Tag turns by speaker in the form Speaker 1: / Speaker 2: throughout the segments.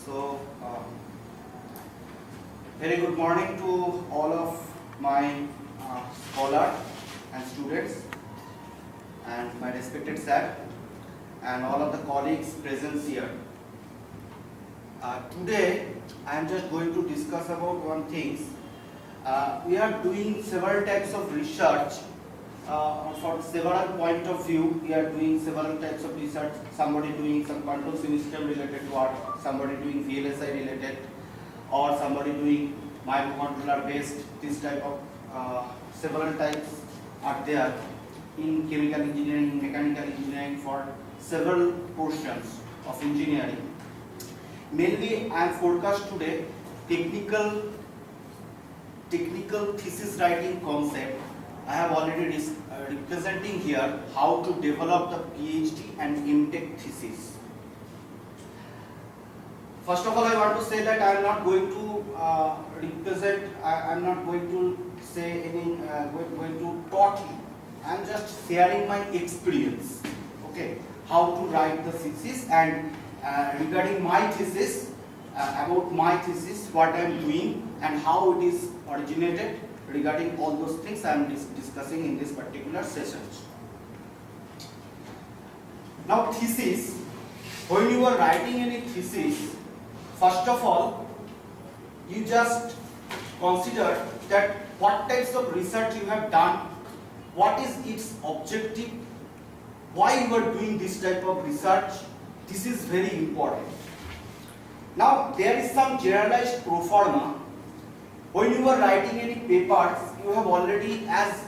Speaker 1: So, very good morning to all of my scholars and students and my respected sir and all of the colleagues present here. Today, I am just going to discuss about one thing. We are doing several types of research from several point of view. We are doing several types of research. Somebody doing some control system related work, somebody doing VLSI related, or somebody doing microcontroller based. This type of several types are there in chemical engineering, mechanical engineering, for several portions of engineering. Mainly, I am focused today technical thesis writing concept. I have already representing here how to develop the PhD and MTech thesis. First of all, I want to say that I am not going to I am not going to say any, going to taught you. I am just sharing my experience. Okay, how to write the thesis and regarding my thesis, about my thesis, what I am doing and how it is originated. Regarding all those things I am discussing in this particular session. Now thesis, when you are writing any thesis, first of all, you just consider that what types of research you have done, what is its objective, why you are doing this type of research. This is very important. Now there is some generalized pro forma. When you are writing any papers, you have already, as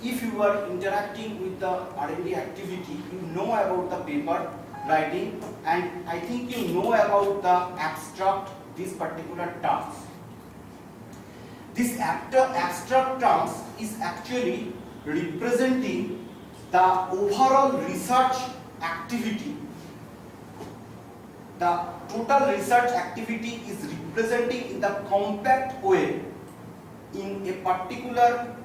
Speaker 1: if you are interacting with the R&D activity, you know about the paper writing, and I think you know about the abstract, these particular terms. This abstract terms is actually representing the overall research activity. The total research activity is representing in the compact way in a particular,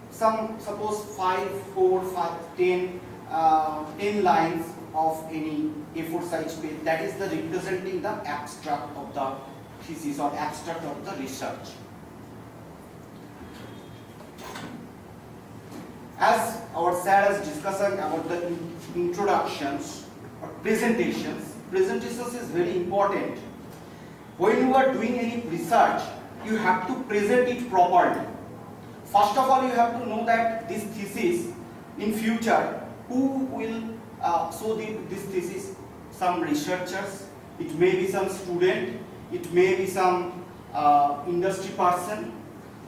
Speaker 1: suppose 5, 4, 5, 10 lines of any A4 size page. That is the representing the abstract of the thesis or abstract of the research. As our sir is discussing about the introductions or presentations is very important. When you are doing any research, you have to present it properly. First of all, you have to know that this thesis in future, who will show this thesis? Some researchers, it may be some student, it may be some industry person.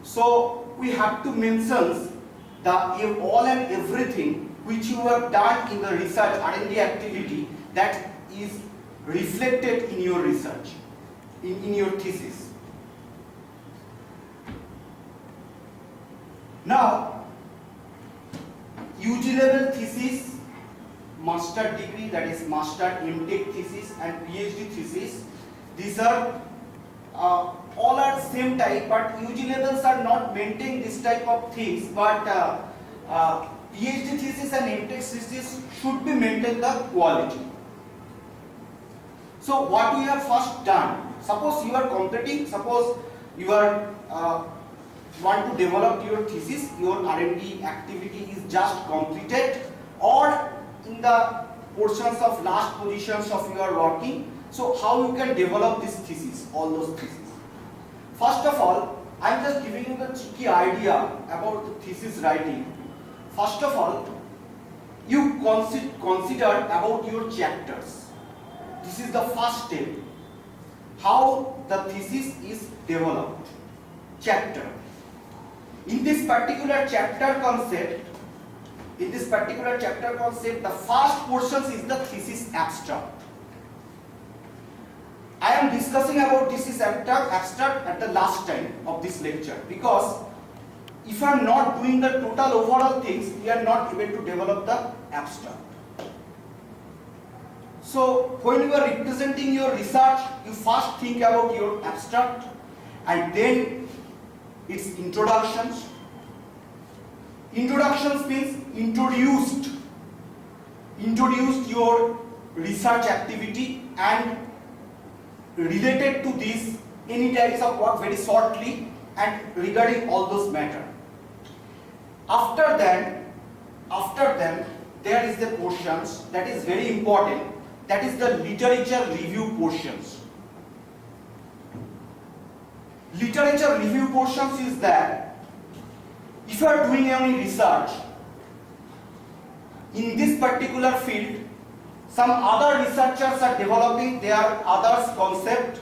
Speaker 1: So we have to mention the all and everything which you have done in the research R&D activity that is reflected in your research, in your thesis. Now, UG level thesis, master degree, that is master MTech thesis and PhD thesis, these are all are same type, but UG levels are not maintaining this type of things, but PhD thesis and MTech thesis should be maintain the quality. So what we have first done, suppose you are completing, suppose you are want to develop your thesis, your R&D activity is just completed, or in the portions of last positions of your working. So how you can develop this thesis, all those theses. First of all, I am just giving you the cheeky idea about the thesis writing. First of all, you consider about your chapters. This is the first step. How the thesis is developed. Chapter. In this particular chapter concept, the first portion is the thesis abstract. I am discussing about thesis abstract at the last time of this lecture, because if I am not doing the total overall things, we are not able to develop the abstract. So when you are representing your research, you first think about your abstract and then its introductions. Introductions means introduced your research activity and related to this any types of work very shortly and regarding all those matter. After then there is the portions that is very important, that is the literature review portions. Literature review portions is that if you are doing any research in this particular field, some other researchers are developing their others concept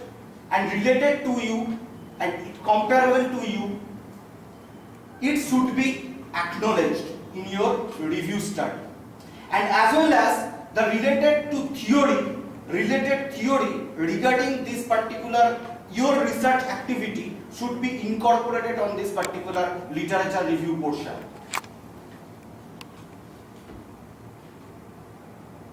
Speaker 1: and related to you and it comparable to you, it should be acknowledged in your review study. And as well as the related theory regarding this particular your research activity should be incorporated on this particular literature review portion.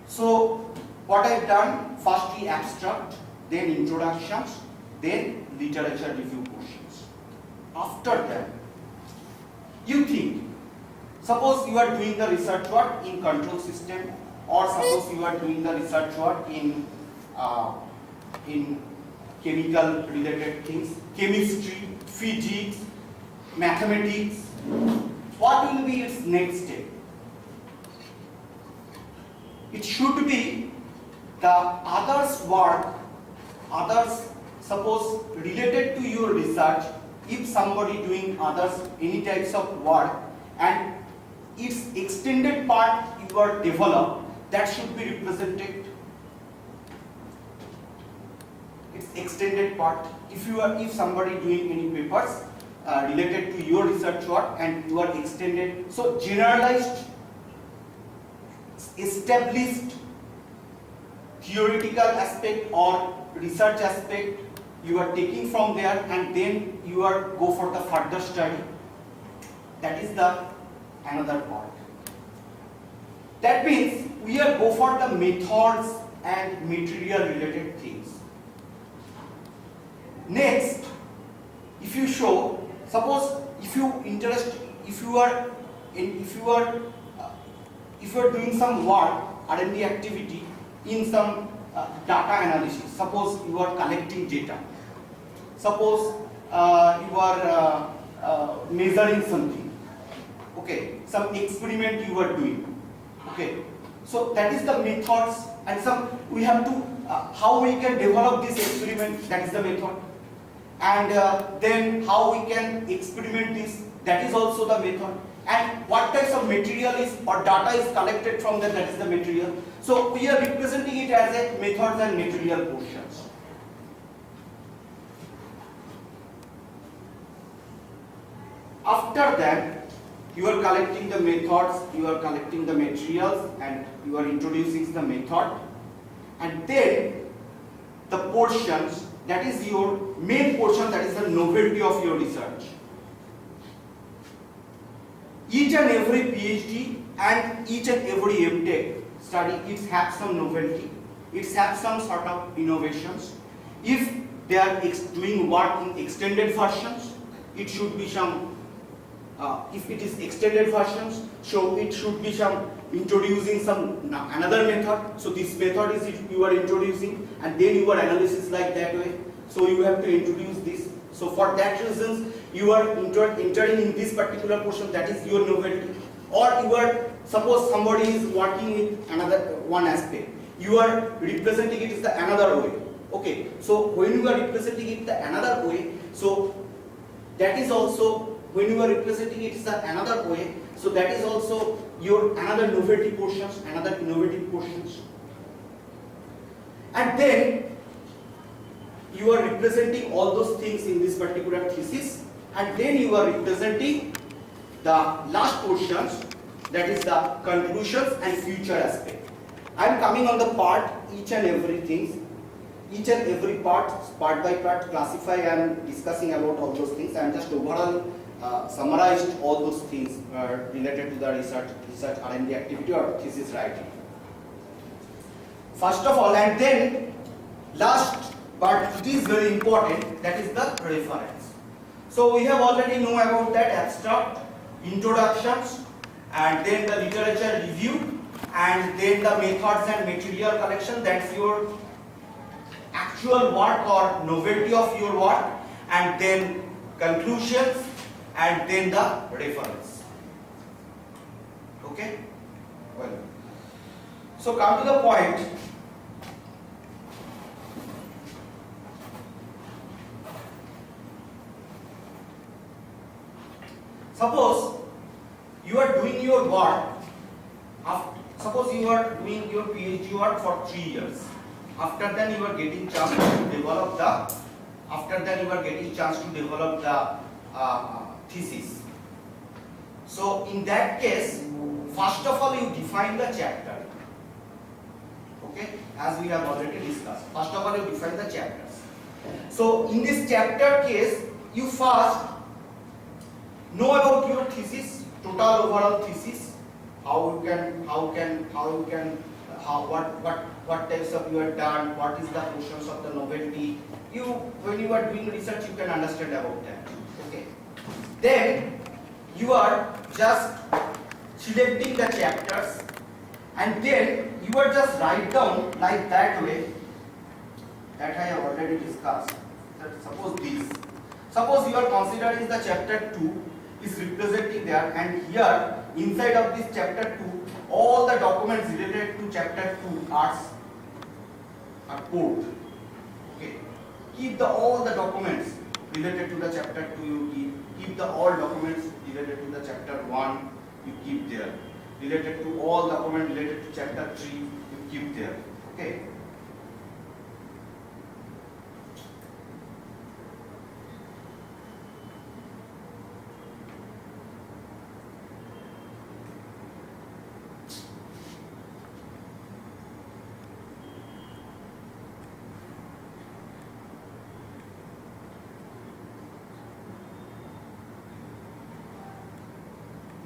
Speaker 1: So what I've done, firstly abstract, then introductions, then literature review portions. After that, you think, suppose you are doing the research work in control system, or suppose you are doing the research work in chemical related things, chemistry, physics, mathematics. What will be its next step? It should be the others work, others suppose related to your research, if somebody doing others any types of work and its extended part you are developed, that should be represented. Its extended part. If somebody doing any papers related to your research work and you are extended, so generalized, established theoretical aspect or research aspect you are taking from there, and then you are go for the further study. That is the another part. That means we are go for the methods and material related things. Next, if you show, suppose if you are doing some work, R&D activity in some data analysis. Suppose you are collecting data. Suppose you are measuring something. Okay, some experiment you are doing. Okay, so that is the methods, and we have to how we can develop this experiment. That is the method, and then how we can experiment this. That is also the method. And what types of material is or data is collected from them, that is the material. So we are representing it as a methods and material portions. After that, you are collecting the methods, you are collecting the materials, and you are introducing the method. And then the portions, that is your main portion, that is the novelty of your research. Each and every PhD and each and every MTech study, it has some novelty, it has some sort of innovations. If they are doing work in extended versions, it should be some, if it is extended versions, so it should be some introducing some another method. So this method is you are introducing, and then your analysis like that way. So you have to introduce this. So for that reasons, you are entering in this particular portion, that is your novelty. Or you are, suppose somebody is working with another one aspect, you are representing it as the another way. Okay, so when you are representing it the another way, so that is also, when you are representing it as the another way, so that is also your another novelty portions, another innovative portions. And then you are representing all those things in this particular thesis, and then you are representing the last portions, that is the conclusions and future aspect. I am coming on the part, each and everything, each and every part by part classify and discussing about all those things. I am just overall summarized all those things related to the research R&D activity or thesis writing. First of all, and then last, but it is very important, that is the reference. So we have already know about that abstract, introductions, and then the literature review, and then the methods and material collection. That's your actual work or novelty of your work, and then conclusions, and then the reference. Okay? Well, so come to the point. Suppose you are doing your work, suppose you are doing your PhD work for 3 years. After then you are getting chance to develop the thesis. So in that case, first of all you define the chapter. Okay, as we have already discussed. First of all you define the chapters. So in this chapter case, you first know about your thesis, total overall thesis, what types of you have done, what is the portions of the novelty. When you are doing research, you can understand about that. Okay. Then you are just selecting the chapters, and then you are just write down like that way that I have already discussed. That suppose you are considering the chapter 2 is representing there, and here inside of this chapter 2 all the documents related to chapter 2 are coded. Okay, keep all the documents related to the chapter 2 you keep all documents related to the chapter 1 you keep there, related to all documents related to chapter 3 you keep there. Okay.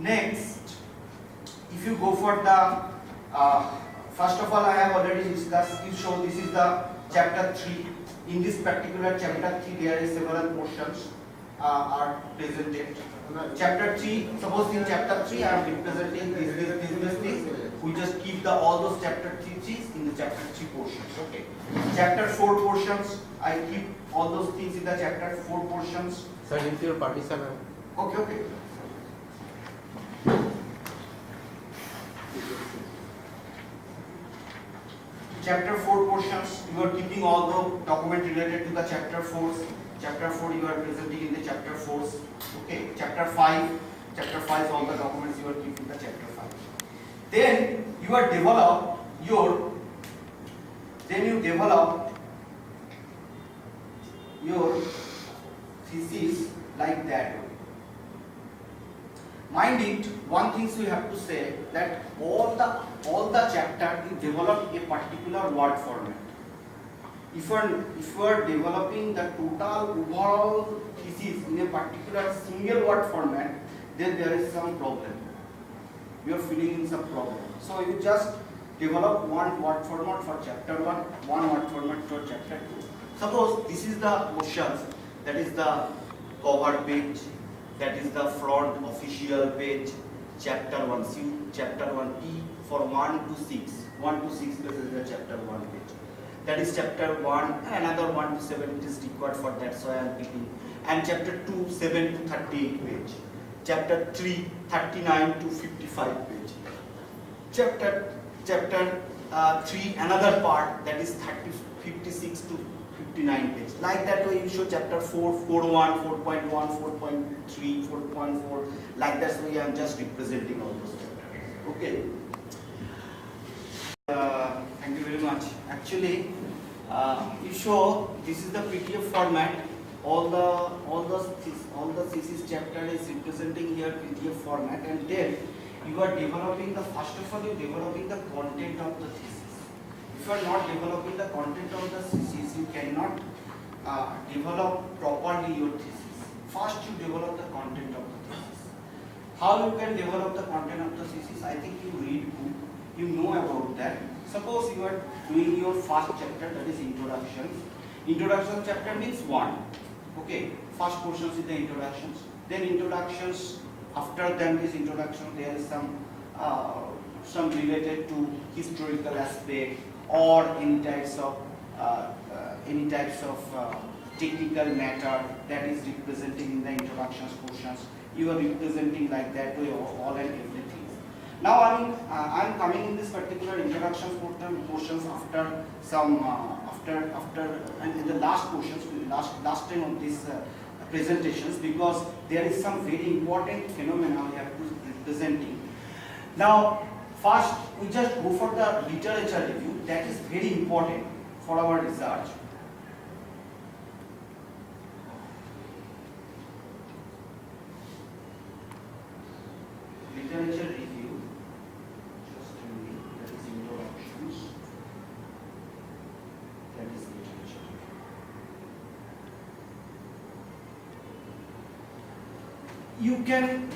Speaker 1: Next, if you go for the first of all, I have already discussed. You show this is the chapter 3. In this particular chapter 3, there is several portions are presented. Chapter 3. Suppose in chapter 3, I am representing this thing. We just keep all those chapter 3 things in the chapter 3 portions. Okay. Chapter 4 portions, I keep all those things in the chapter 4 portions.
Speaker 2: Sir, into your partition.
Speaker 1: Okay. Chapter 4 portions, you are keeping all the document related to the chapter 4. Chapter 4 you are presenting in the chapter 4. Okay. Chapter 5 all the documents you are keeping the chapter 5. Then you develop your thesis like that. Mind it, one thing you have to say that all the chapter you develop a particular word format. If you are developing the total overall thesis in a particular single word format, then there is some problem. You are feeling in some problem. So you just develop one word format for chapter 1, one word format for chapter 2. Suppose this is the questions, that is the cover page, that is the front official page, chapter 1 C, chapter 1 T for 1 to 6. 1 to 6 pages is the chapter 1 page. That is chapter 1, another 1 to 7 it is required for that, so I am picking. And chapter 2, 7 to 38 page. Chapter 3, 39 to 55 page. Chapter 3, another part that is 56 to 59 page. Like that way you show chapter 4, 4.1, 4.1, 4.3, 4.4. Like that way I am just representing all those chapters. Okay. Thank you very much. Actually, you show this is the PDF format. All the thesis chapter is representing here PDF format, and then you are developing the first of all you developing the content of the thesis. If you are not developing the content of the thesis, you cannot develop properly your thesis. First you develop the content of the thesis. How you can develop the content of the thesis? I think you read book, you know about that. Suppose you are doing your first chapter, that is introduction. Introduction chapter means 1. Okay, first portion is the introductions. Then introductions, after them this introduction, there is some related to historical aspect or any types of any types of technical matter that is representing in the introductions portions. You are representing like that way all and everything. Now I'm coming in this particular introduction portions after some and in the last portions, last time of these presentations, because there is some very important phenomena we have to representing. Now first we just go for the literature review. That is very important for our research. Literature review, just a minute, that is introductions, that is literature review. You can,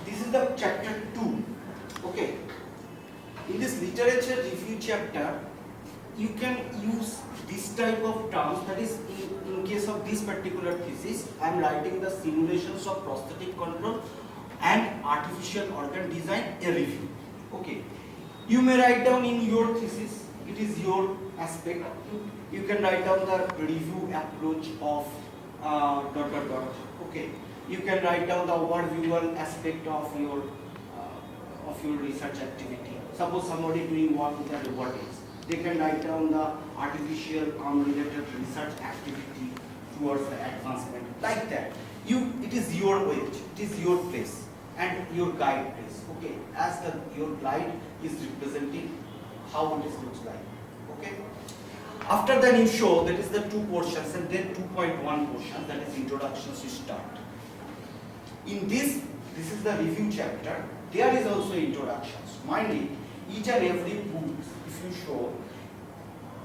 Speaker 1: this is the chapter 2, okay. In this literature review chapter, you can use this type of terms, that is in case of this particular thesis, I am writing the simulations of prosthetic control and artificial organ design, a review. Okay, you may write down in your thesis, it is your aspect. You can write down the review approach of ... Okay, you can write down the overview aspect of your research activity. Suppose somebody doing work with the robotics, they can write down the artificial related research activity towards the advancement, like that. It is your way, it is your place and your guide place. Okay, as your guide is representing how it looks like. Okay. After that you show, that is the 2 portions, and then 2.1 portion, that is introductions you start. In this is the review chapter. There is also introductions. Mind it, each and every book, if you show,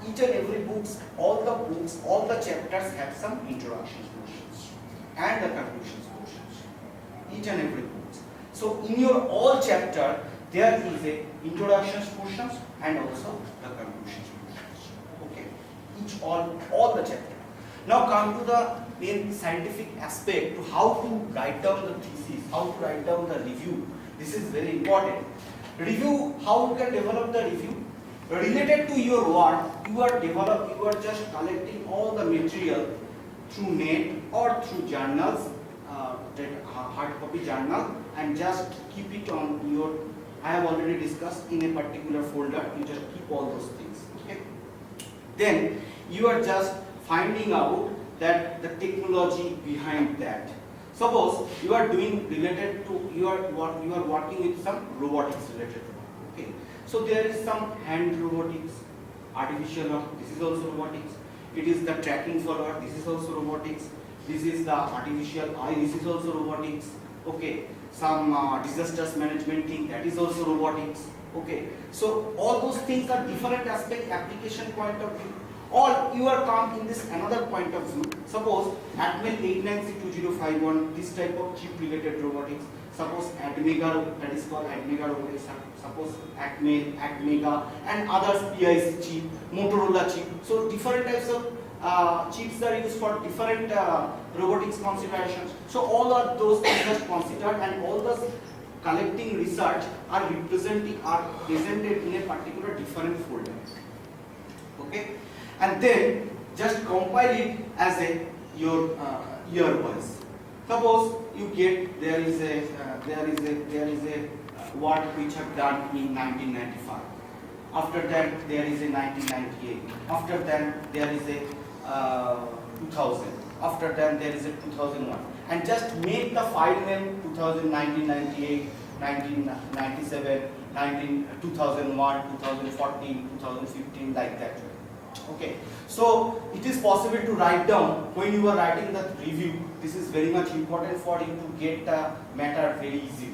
Speaker 1: each and every books, all the chapters have some introductions portions and the conclusions portions. Each and every book. So in your all chapter, there is a introductions portions and also the conclusions portions. Okay, all the chapter. Now come to the main scientific aspect, to how to write down the thesis, how to write down the review. This is very important. Review, how you can develop the review related to your work. You are just collecting all the material through net or through journals, hard copy journal, and just keep it on your, I have already discussed, in a particular folder. You just keep all those things. Okay. Then you are just finding out that the technology behind that. Suppose you are doing related to, you are working with some robotics related to work. Okay. So there is some hand robotics, artificial, this is also robotics. It is the tracking follower, this is also robotics. This is the artificial eye, this is also robotics. Okay. Some disasters management thing, that is also robotics. Okay. So all those things are different aspect, application point of view. Or you are come in this another point of view. Suppose Atmel 89C2051, this type of chip related robotics. Suppose Atmega, that is called Atmega robotics. Suppose Atmel, Atmega, and others, PIC chip, Motorola chip. So different types of chips are used for different robotics considerations. So all of those things are considered, and all those collecting research are presented in a particular different folder. Okay. And then just compile it as your year wise. Suppose you get there is a work which have done in 1995. After that there is a 1998. After that there is a 2000. After that there is a 2001. And just make the file name 1998, 1997, 2001, 2014, 2015, like that. Okay, so it is possible to write down when you are writing the review. This is very much important for you to get the matter very easily.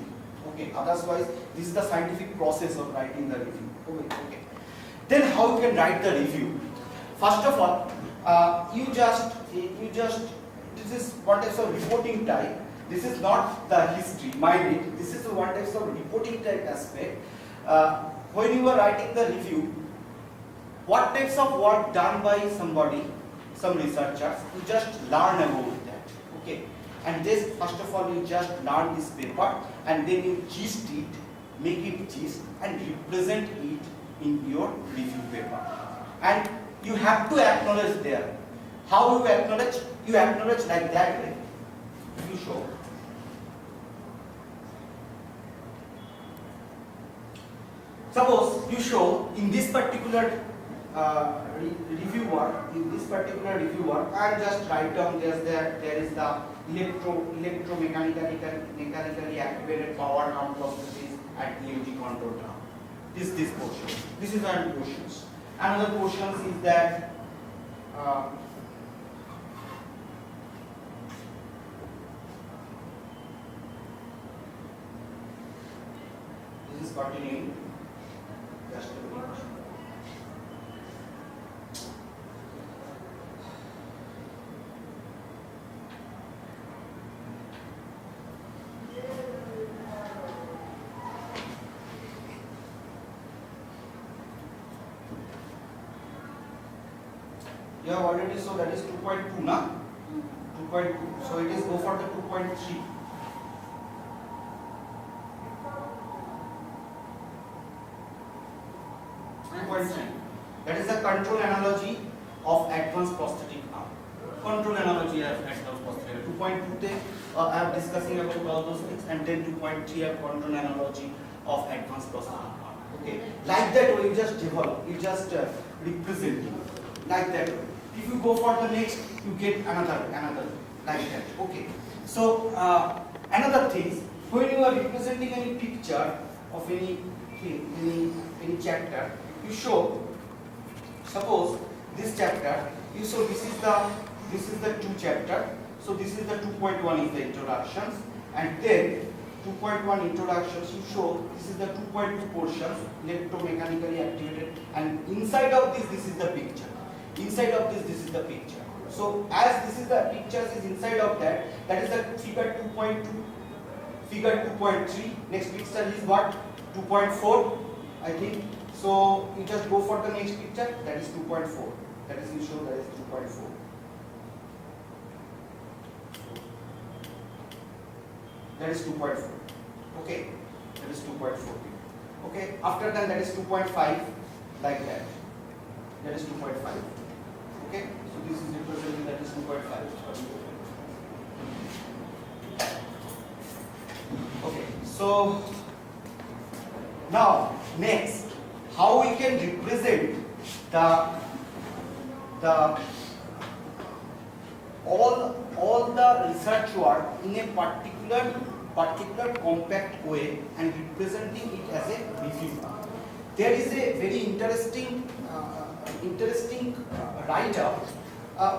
Speaker 1: Okay, otherwise this is the scientific process of writing the review. Okay. Then how you can write the review? First of all, you just this is one type of reporting type. This is not the history, mind it. This is one type of reporting type aspect. When you are writing the review, what types of work done by somebody, some researchers, you just learn about that. Okay. And this, first of all, you just learn this paper, and then you gist it, make it gist, and represent it in your review paper. And you have to acknowledge there How you acknowledge? You acknowledge like that way. You show. Suppose you show in this particular review work, I am just write down there is the mechanically activated power arm processes at EMG control tower. This portion. This is our portions. Another portion is that this is continuing. Just a minute. You have already, so that is 2.2 na? 2.2. So it is go for the 2.3. 2.3. That is the control analogy of advanced prosthetic arm. Control analogy of advanced prosthetic. 2.2 I am discussing about all those things, and then 2.3 I control analogy of advanced prosthetic arm. Okay, like that way you just develop, you just represent it. Like that way. If you go for the next, you get another like that. Okay. So another thing, when you are representing any picture of any chapter, you show. Suppose this chapter, you show this is the 2 chapter. So this is the 2.1 is the introductions, and then 2.1 introductions. You show this is the 2.2 portions, electromechanically activated, and inside of this is the picture. Inside of this is the picture. So as this is the pictures is inside of that is the figure 2.2, figure 2.3. Next picture is what? 2.4, I think. So you just go for the next picture, that is 2.4. That is you show that is 2.4. That is 2.4. Okay, that is 2.4. Okay, after that is 2.5, like that. That is 2.5. Okay, so this is representing that is 2.5. Okay, so now next, how we can represent all the research work in a particular compact way and representing it as a review. There is a very interesting write-up.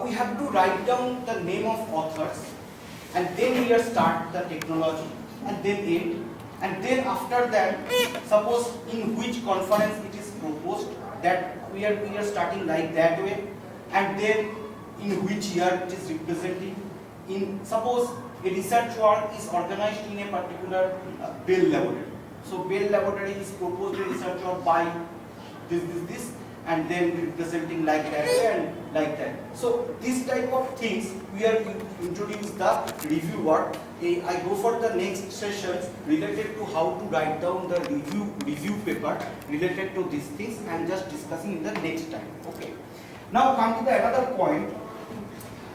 Speaker 1: We have to write down the name of authors, and then we start the technology, and then it, and then after that, suppose in which conference it is proposed, that we are starting like that way, and then in which year it is representing. In suppose a research work is organized in a particular Bell laboratory. So Bell laboratory is proposed a research work by this, and then representing like that way and like that. So this type of things we are introduce the review work. I go for the next sessions related to how to write down the review paper related to these things, and just discussing in the next time. Okay. Now come to the another point.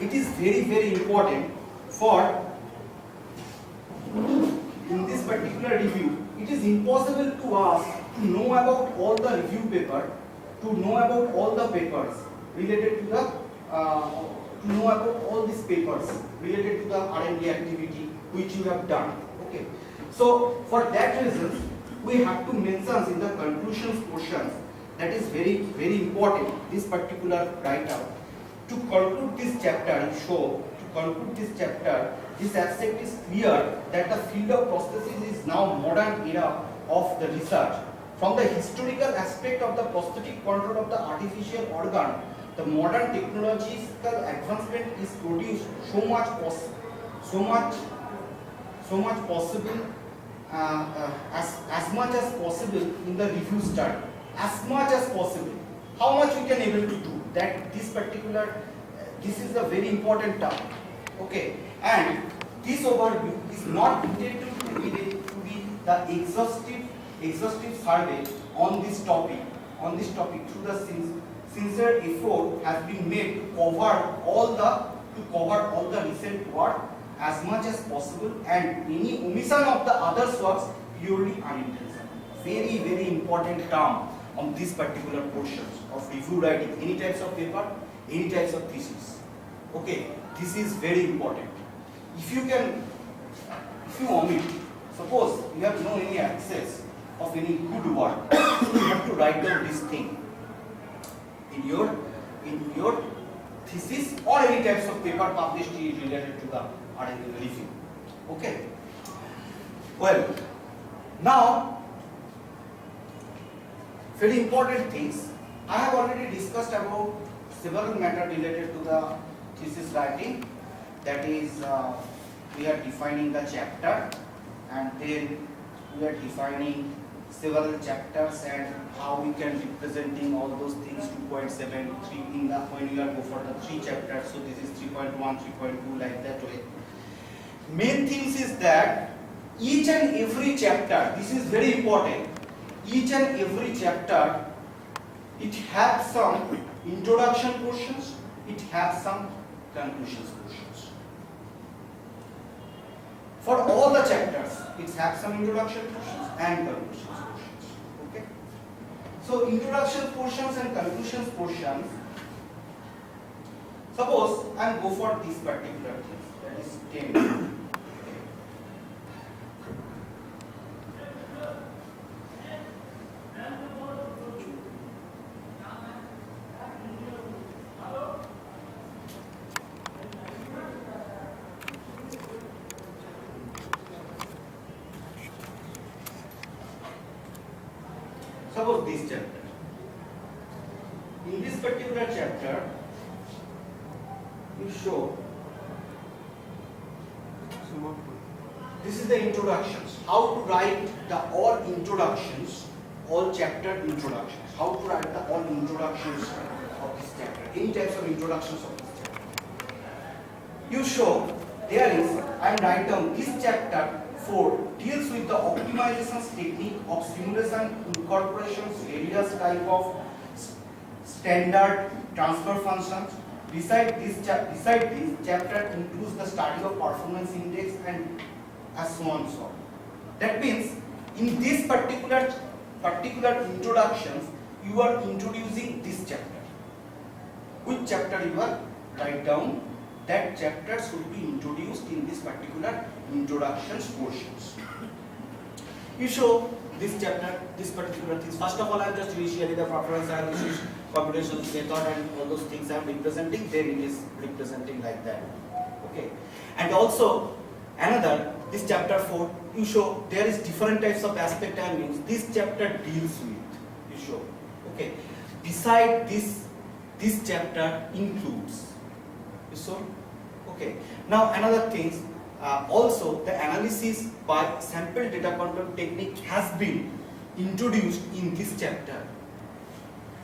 Speaker 1: It is very important for in this particular review. It is impossible to us to know about all the review paper, to know about all the papers related to the to know about all these papers related to the R&D activity which you have done. Okay. So for that reason, we have to mention in the conclusions portions, that is very important, this particular write-up. To conclude this chapter, this aspect is clear that the field of prosthesis is now modern era of the research. From the historical aspect of the prosthetic control of the artificial organ, the modern technological advancement is produced so much possible, as much as possible in the review study. As much as possible. How much we can able to do that? This is a very important term. Okay, and this overview is not intended to be the exhaustive survey on this topic through the sincere effort has been made to cover all the recent work as much as possible, and any omission of the others works purely unintentional. Very, very important term on this particular portions of review writing, any types of paper, any types of thesis. Okay, this is very important. If you omit, suppose you have no any access of any good work, you have to write down this thing in your thesis or any types of paper published related to the review. Okay. Well, now very important things. I have already discussed about several matters related to the thesis writing. That is, we are defining the chapter, and then we are defining several chapters and how we can representing all those things. 2.7, 3 in the when you are go for the 3 chapters. So this is 3.1, 3.2 like that way. Main things is that each and every chapter, this is very important. Each and every chapter, it has some introduction portions, it has some conclusions portions. For all the chapters, it has some introduction portions and conclusions portions. Okay. So introduction portions and conclusions portions. Suppose I go for this particular thing, that is 10. Suppose this chapter. In this particular chapter, you show this is the introductions. How to write the all introductions, all chapter introductions. How to write the all introductions of this chapter. Any types of introductions of this chapter. You show there is, I write down this chapter 4 deals with the optimization technique of simulation incorporations, various type of standard transfer functions. Beside this chapter includes the study of performance index and as so on so on. That means in this particular introductions, you are introducing this chapter. Which chapter you are write down? That chapter should be introduced in this particular introductions portions. You show this chapter, this particular things. First of all, I am just initially the performance analysis, computational method, and all those things I am representing. Then it is representing like that. Okay. And also another, this chapter 4, you show there is different types of aspect and means this chapter deals with. You show. Okay. Beside this chapter includes. You saw? Okay. Now another thing, also the analysis by sample data control technique has been introduced in this chapter.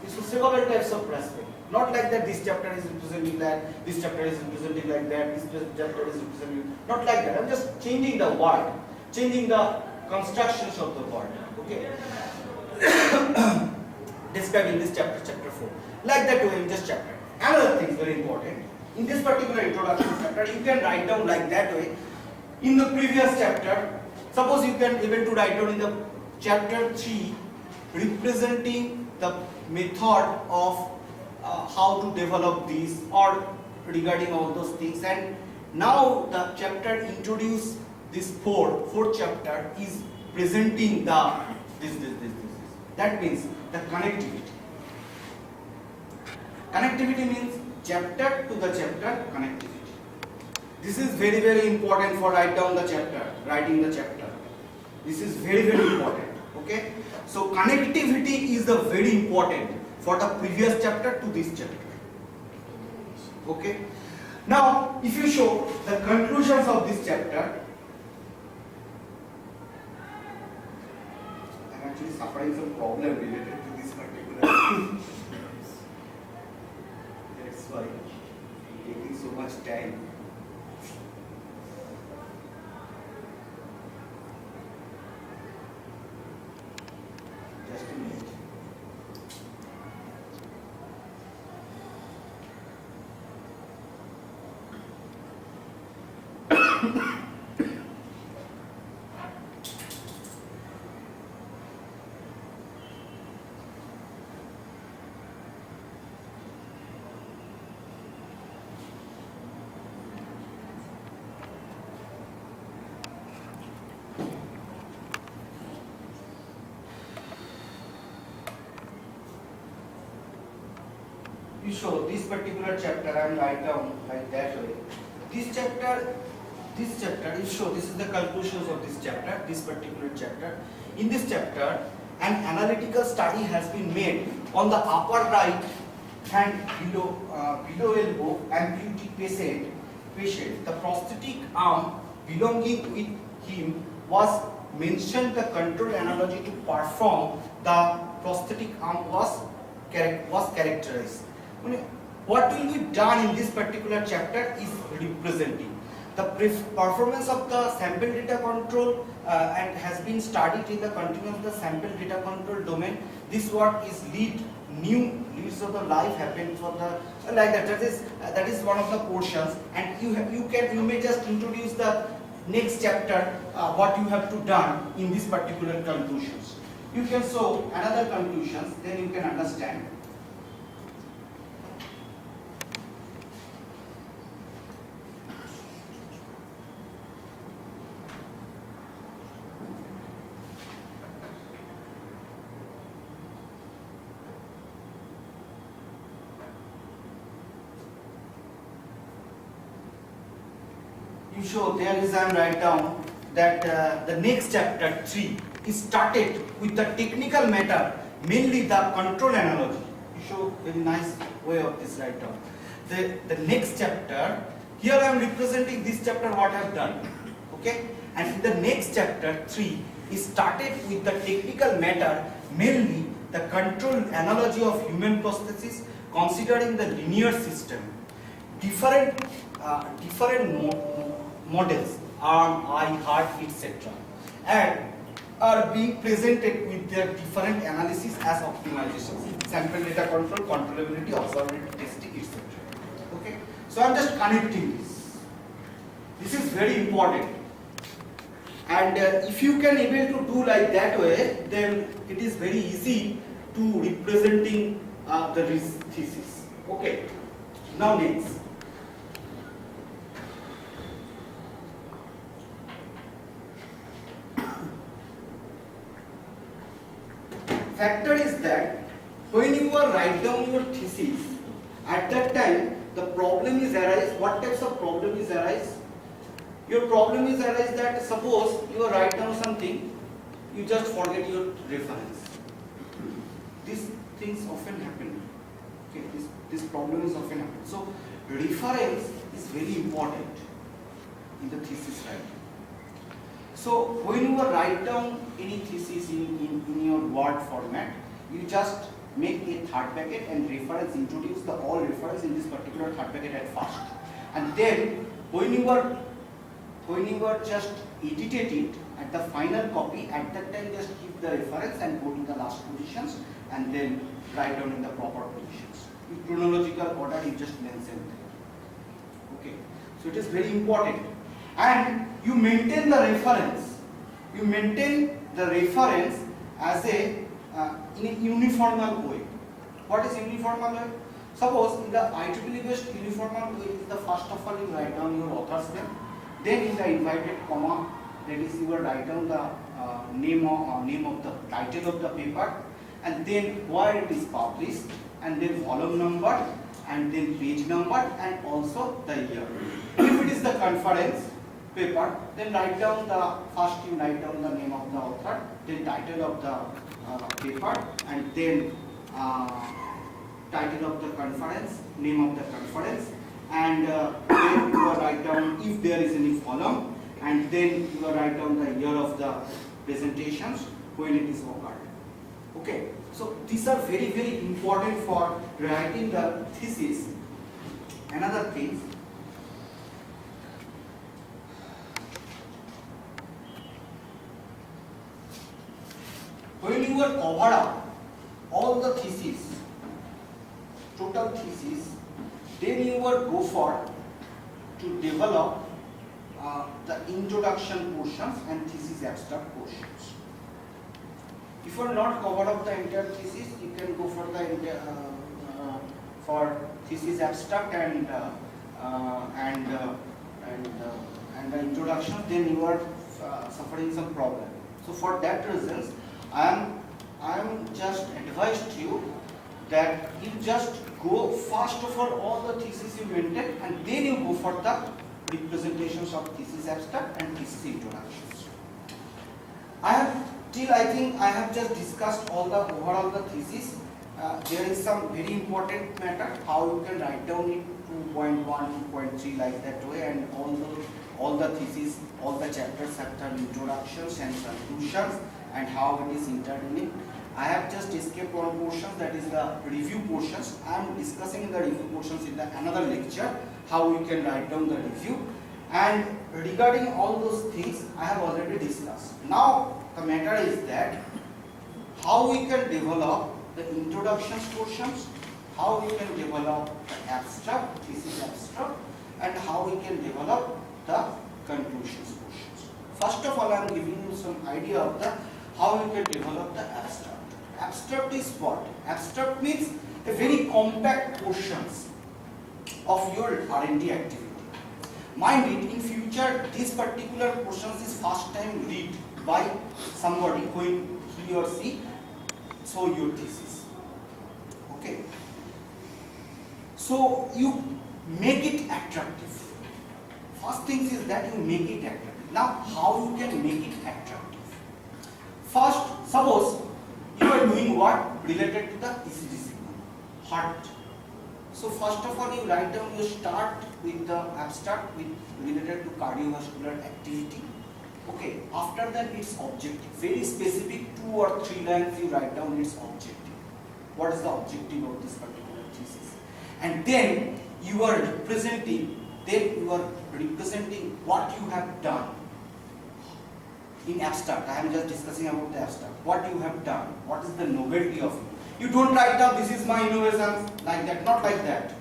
Speaker 1: So several types of aspect. Not like that this chapter is representing that, this chapter is representing like that, this chapter is representing, not like that. I am just changing the word, changing the constructions of the word. Okay. Describing this chapter 4. Like that way in this chapter. Another thing is very important. In this particular introduction chapter, you can write down like that way. In the previous chapter, suppose you can able to write down in the chapter 3, representing the method of how to develop these or regarding all those things. And now the chapter introduce this fourth chapter is presenting the this. That means the connectivity. Connectivity means chapter to the chapter connectivity. This is very, very important for writing the chapter. This is very, very important. Okay. So connectivity is the very important for the previous chapter to this chapter. Okay. Now, if you show the conclusions of this chapter, I am actually suffering some problem related to this particular. That's why taking so much time. Just a minute. You show this particular chapter, I am write down like that way. This chapter, you show this is the conclusions of this chapter, this particular chapter. In this chapter, an analytical study has been made on the upper right hand below elbow amputee patient. The prosthetic arm belonging with him was mentioned the control analogy to perform the prosthetic arm was characterized. What will be done in this particular chapter is representing the performance of the sample data control and has been studied in the continuum of the sample data control domain. This work is new leads of the life happened for the like that. That is one of the portions, and you may just introduce the next chapter what you have to done in this particular conclusions. You can show another conclusions, then you can understand. You show there is I write down that the next chapter 3 is started with the technical matter, mainly the control analogy. You show very nice way of this write down. The next chapter, here I am representing this chapter what I have done. Okay, and in the next chapter 3 is started with the technical matter, mainly the control analogy of human prosthesis, considering the linear system, different models, arm, eye, heart, etc., and are being presented with their different analysis as optimization, sample data control, controllability, observability testing, etc. Okay, so I am just connecting this. This is very important, and if you can able to do like that way, then it is very easy to representing the thesis. Okay, now next. Factor is that when you are write down your thesis, at that time the problem is arise. What types of problem is arise? Your problem is arise that suppose you write down something, you just forget your reference. These things often happen. Okay, this problem is often happen. So reference is very important in the thesis writing. So when you write down any thesis in your Word format, you just make a third bracket and reference, introduce the all reference in this particular third bracket at first, and then when you are just edited it at the final copy, at that time just keep the reference and go to the last positions and then write down in the proper positions. In chronological order you just mention there. Okay, so it is very important. And you maintain the reference. You maintain the reference as a in a uniformal way. What is uniformal way? Suppose in the IEEE based uniformal way is the first of all you write down your author's name. Then in the invited comma, that is you will write down the name of the title of the paper, and then where it is published, and then volume number, and then page number, and also the year. If it is the conference paper, then write down first you write down the name of the author, then title of the paper, and then title of the conference, name of the conference, and then you write down if there is any column, and then you write down the year of the presentations when it is occurred. Okay, so these are very, very important for writing the thesis. Another thing, when you are cover up all the thesis, total thesis, then you will go for to develop the introduction portions and thesis abstract portions. If you are not covered up the entire thesis, you can go for the for thesis abstract and the introduction. Then you are suffering some problem. So for that reasons, I am just advised you that you just go first of all the thesis you maintain, and then you go for the representations of thesis abstract and thesis introductions. I think I have just discussed all the overall the thesis. There is some very important matter how you can write down it 2.1, 2.3 like that way, and all the thesis, all the chapters have the introductions and conclusions and how it is interlinked. I have just escaped one portion, that is the review portions. I am discussing the review portions in another lecture, how you can write down the review. And regarding all those things, I have already discussed. Now the matter is that how we can develop the introduction portions, how we can develop the abstract, thesis abstract, and how we can develop the conclusions portions. First of all, I am giving you some idea of the how you can develop the abstract. Abstract is what? Abstract means a very compact portions of your R&D activity. Mind it, in future, this particular portions is first time read by somebody when he or she show your thesis. Okay. So you make it attractive. First thing is that you make it attractive. Now, how you can make it attractive? First, suppose you are doing what related to the ECG signal, heart. So first of all, you write down, you start with the abstract with related to cardiovascular activity. Okay. After that, its objective, very specific 2 or 3 lines you write down its objective. What is the objective of this particular thesis? And then you are representing what you have done. In abstract, I am just discussing about the abstract. What you have done, what is the novelty of it. You don't write down this is my innovation like that, not like that.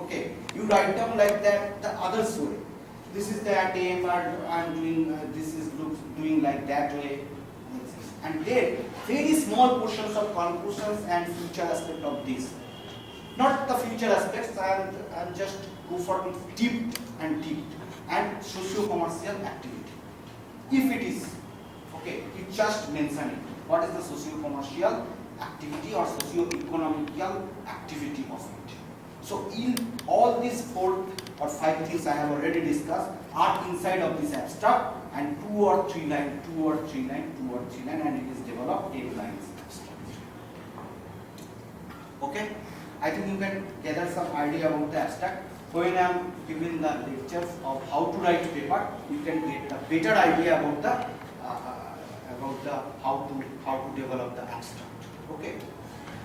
Speaker 1: Okay, you write down like that the other way. This is the aim, I am doing this is doing like that way. And then very small portions of conclusions and future aspect of this. Not the future aspects, I am just go for deep and socio-commercial activity. If it is okay, you just mention it. What is the socio-commercial activity or socio-economical activity of it? So in all these 4 or 5 things I have already discussed are inside of this abstract, and 2 or 3 line, and it is developed 8 lines abstract. Okay, I think you can gather some idea about the abstract. When I am giving the lectures of how to write paper, you can get a better idea about the how to develop the abstract. Okay.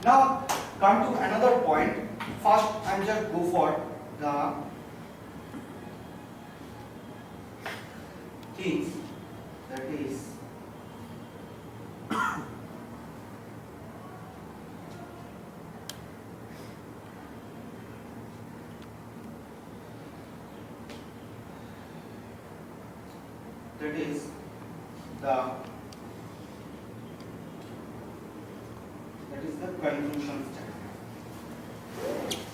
Speaker 1: Now come to another point. First, I just go for the things that is the conclusion statement.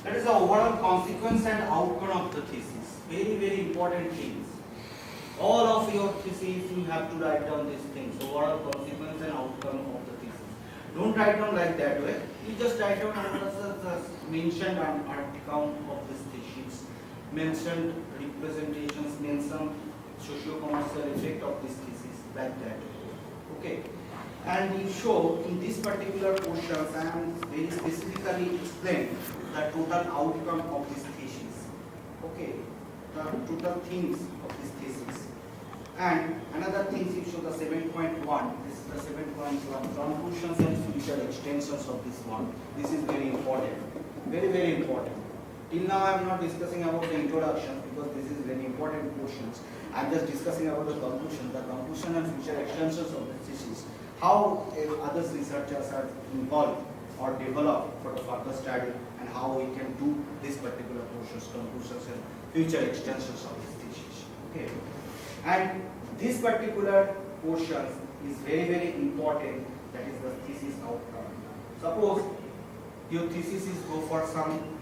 Speaker 1: That is the overall consequence and outcome of the thesis. Very, very important things. All of your thesis, you have to write down these things. Overall consequence and outcome of the thesis. Don't write down like that way. You just write down mentioned outcome of this thesis, mentioned representations, mentioned socio-commercial effect of this thesis, like that. Okay. And you show in this particular portions, I am very specifically explain the total outcome of this thesis. Okay, the total themes of this thesis. And another thing, you show the 7.1. This is the 7.1 conclusions and future extensions of this one. This is very important. Very, very important. Till now, I am not discussing about the introduction because this is very important portions. I am just discussing about the conclusion and future extensions of the thesis. How other researchers are involved or developed for the further study, and how we can do this particular portions, conclusions and future extensions of this thesis. Okay. And this particular portion is very important, that is the thesis outcome. Suppose your thesis is go for some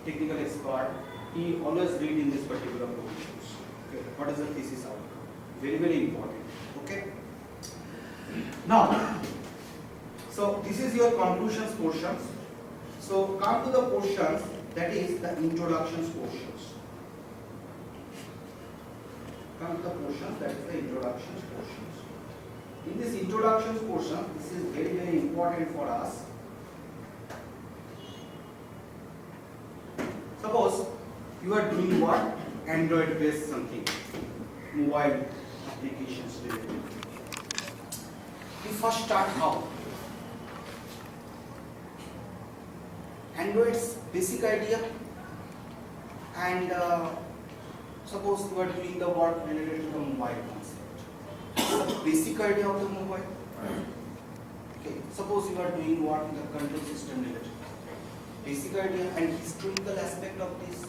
Speaker 1: technical expert, he always read in this particular portions. Okay, what is the thesis outcome? Very important. Okay. Now, so this is your conclusions portions. So come to the portions, that is the introductions portions. Come to the portions, that is the introductions portions. In this introductions portion, this is very important for us. Suppose you are doing what? Android based something, mobile applications related. You first start how? Android's basic idea, and suppose you are doing the work related to the mobile concept. The basic idea of the mobile. Okay. Suppose you are doing work in the control system related. Basic idea and historical aspect of this.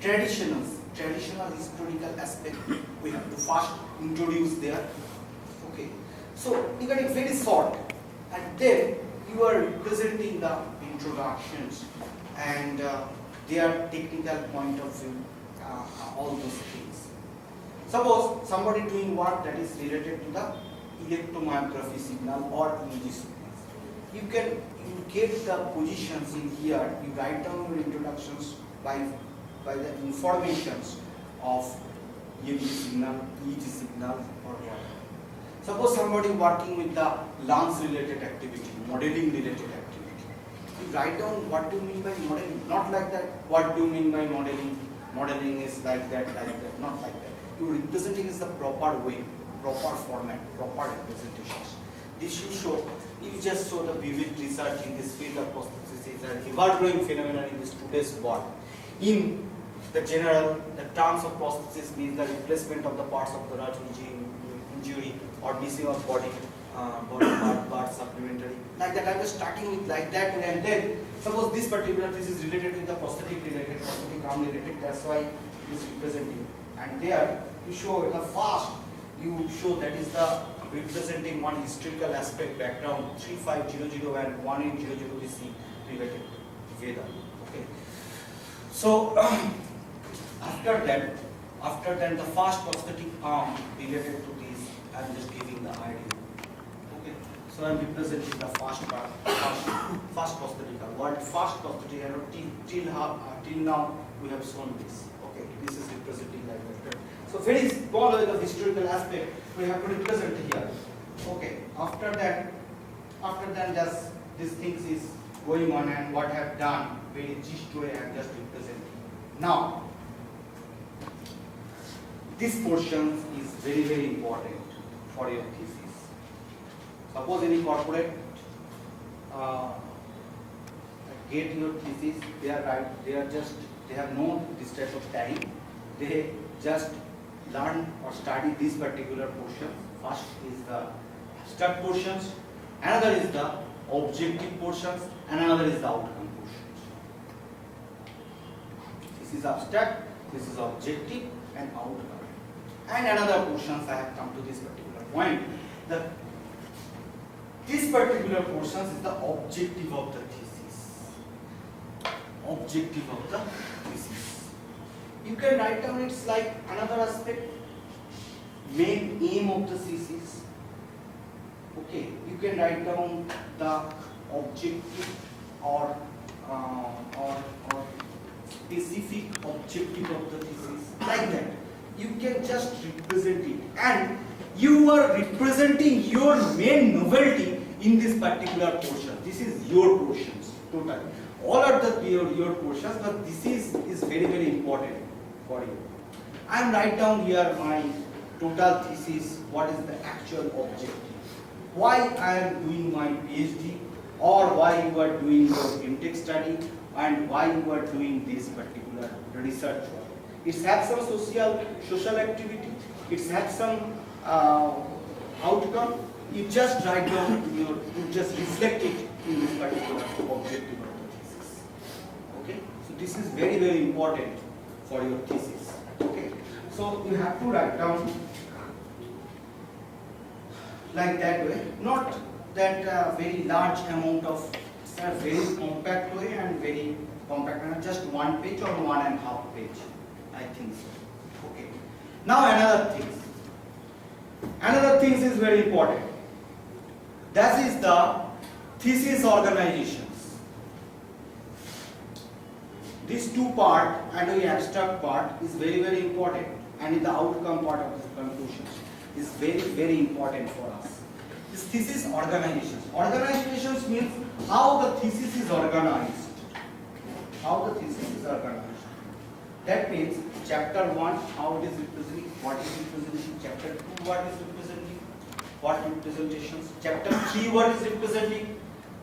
Speaker 1: Traditional historical aspect we have to first introduce there. Okay. So you got it very short, and then you are representing the introductions and their technical point of view, all those things. Suppose somebody doing work that is related to the electromyography signal or EEG signals. You get the positions in here, you write down your introductions by the informations of EEG signal, or what. Suppose somebody working with the lungs related activity, modeling related activity. You write down what do you mean by modeling, not like that, what do you mean by modeling, modeling is like that, not like that. You representing is the proper way, proper format, proper representations. This you show, you just show the vivid research in this field of prosthesis and ever-growing phenomenon in this today's world. In the general, the terms of prosthesis means the replacement of the parts of the nerve injury or missing of body part supplementary. Like that, I was starting with like that, and then suppose this particular this is related with the prosthetic arm related. That's why it is representing. And there you show the fast. You show that is the representing one historical aspect background 3500 and 1800 BC related Veda. Okay. So after that the first prosthetic arm related to this, I'm just giving the idea. Okay. So I'm representing the first part, first prosthetic arm. What first prosthetic arm till now we have shown this. Okay. This is representing like that. So very small the historical aspect we have to represent here. Okay. After that just these things is going on, and what I have done very gist way I am just representing. Now this portion is very important for your thesis. Suppose any corporate get your thesis, they have no this type of time. They just learn or study this particular portion. First is the abstract portions, another is the objective portions, and another is the outcome portions. This is abstract, this is objective and outcome. And another portions I have come to this particular point. This particular portions is the objective of the thesis. Objective of the thesis. You can write down it's like another aspect, main aim of the thesis. Okay, you can write down the objective or specific objective of the thesis, like that. You can just represent it, and you are representing your main novelty in this particular portion. This is your portions totally. All are your portions, but this is very important for you. I am write down here my total thesis. What is the actual objective? Why I am doing my PhD, or why you are doing your MTech study, and why you are doing this particular research work. It has some social activity. It has some outcome. You just write down you just reflect it in this particular objective of the thesis. Okay, so this is very important for your thesis. Okay. So you have to write down like that way, not that very large amount of, it's a very compact way and very compact, and just 1 page or 1.5 page, I think so. Okay. Now another thing is very important. That is the thesis organizations. This two part and the abstract part is very important, and the outcome part of the conclusion is very important for us. This thesis organizations. Organizations means how the thesis is organized. How the thesis is organized. That means chapter 1, how it is representing, what is representing, chapter 2, what is representing, what representations, chapter 3, what is representing,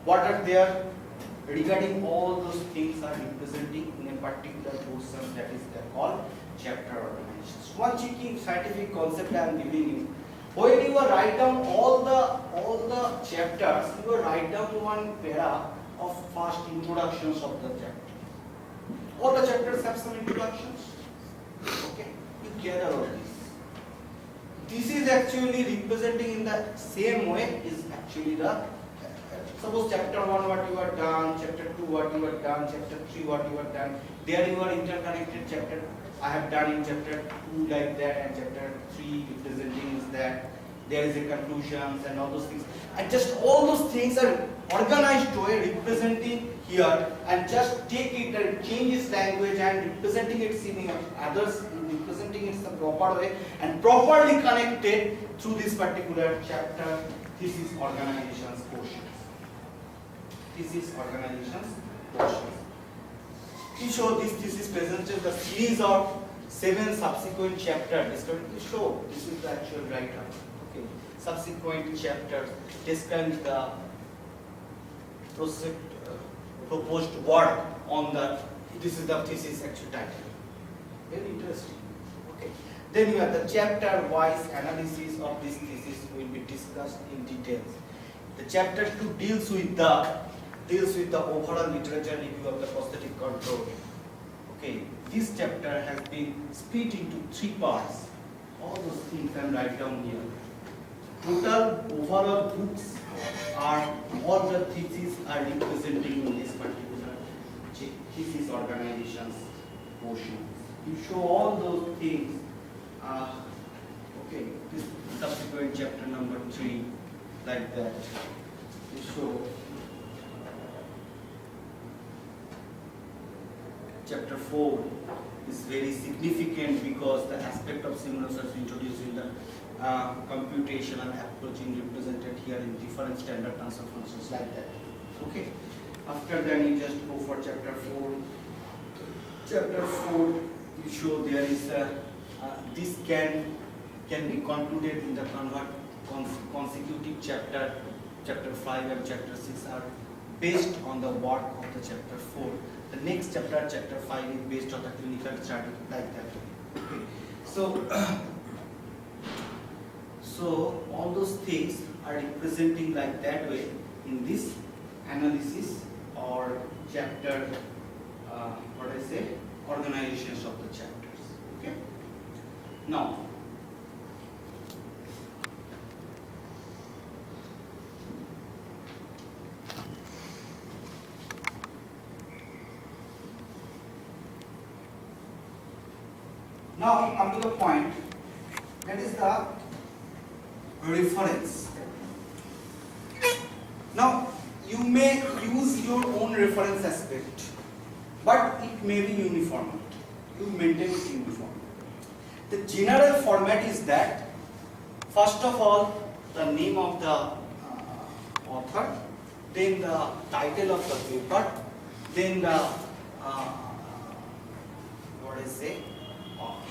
Speaker 1: what are there, regarding all those things are representing in a particular portion, that is called chapter organizations. One cheeky scientific concept I am giving you. When you write down all the chapters, you will write down one para of first introductions of the chapter. All the chapters have some introductions. Okay, you gather all this. This is actually representing in the same way is actually the suppose chapter 1 what you have done, chapter 2 what you have done, chapter 3 what you have done. There you are interconnected chapter. I have done in chapter 2 like that, and chapter 3 representing is that. There is a conclusions and all those things. And just all those things are organized to a representing here, and just take it and change its language and representing it in others, representing it in a proper way and properly connected through this particular chapter. This is organizations portions. This is organizations portions. To show this is presented the series of 7 subsequent chapters. Show this is the actual writer. Okay. Subsequent chapters describe the proposed work on the. This is the thesis actual title. Very interesting. Okay. Then you have the chapter-wise analysis of this thesis will be discussed in details. The chapter 2 deals with the overall literature review of the prosthetic control. Okay, this chapter has been split into 3 parts. All those things I write down here. Total overall books are all the theses are representing in this particular thesis organizations portion. You show all those things. Okay, this subsequent chapter number 3 like that. You show. Chapter 4 is very significant because the aspect of simulation is introduced in the computational approach represented here in different standard transfer functions like that. Okay. After that, you just go for chapter 4. Chapter 4, you show there is this can be concluded in the consecutive chapter. Chapter 5 and chapter 6 are based on the work of the chapter 4. The next chapter, chapter 5, is based on the clinical study like that. Okay. So all those things are representing like that way in this analysis or chapter, organizations of the chapters. Okay. Now, now we come to the point, that is the reference. Now you may use your own reference aspect, but it may be uniform. You maintain it uniform. The general format is that, first of all, the name of the author, then the title of the paper, then the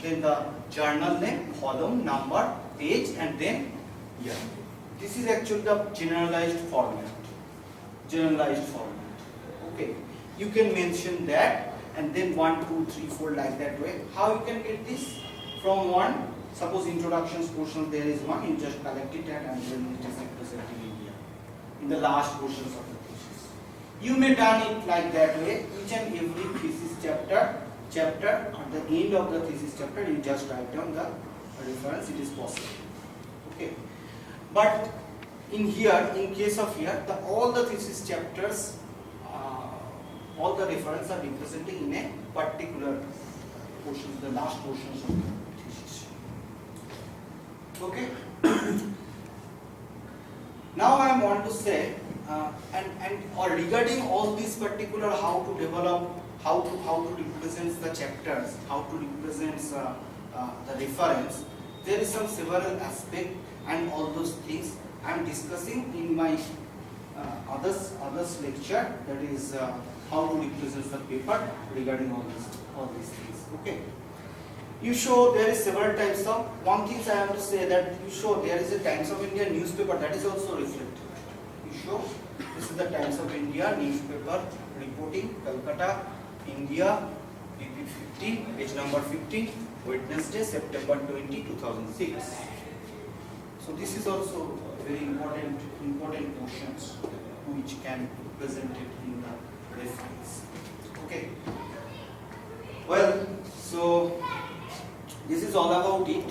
Speaker 1: then the journal name, column, number, page, and then year. This is actually the generalized format. Okay. You can mention that, and then 1, 2, 3, 4 like that way. How you can get this? From one, suppose introductions portion there is one, you just collect it and then it is represented in here. In the last portions of the thesis. You may done it like that way. Each and every thesis chapter chapter, at the end of the thesis chapter, you just write down the reference. It is possible. Okay, but in here, in case of here, all the thesis chapters, all the references are representing in a particular portion, the last portions of the thesis. Okay. Now I want to say, or regarding all these particular how to develop, how to represent the chapters, how to represent the reference, there is some several aspect and all those things I am discussing in my others lecture, that is how to represent the paper regarding all these things. Okay. You show there is several types of, one thing I have to say that you show there is a Times of India newspaper that is also reflected. You show this is the Times of India newspaper reporting Calcutta, India, PP 15, page number 15, Wednesday, September 20, 2006. So this is also very important portions which can be presented in the reference. Okay. Well, so this is all about it.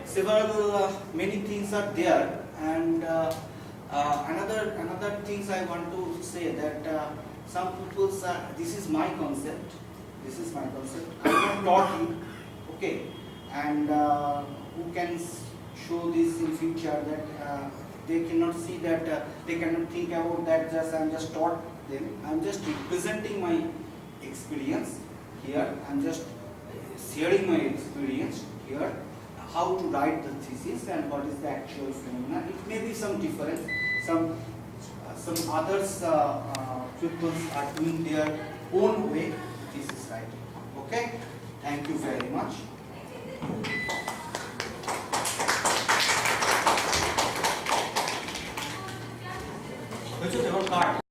Speaker 1: Several many things are there, and another things I want to say that some people this is my concept. This is my concept. I have taught you. Okay, and who can show this in future that they cannot see that they cannot think about that. I'm just taught them. I'm just representing my experience here. I'm just sharing my experience here, how to write the thesis and what is the actual phenomena. It may be some difference. Some others people are doing their own way thesis writing. Okay. Thank you very much.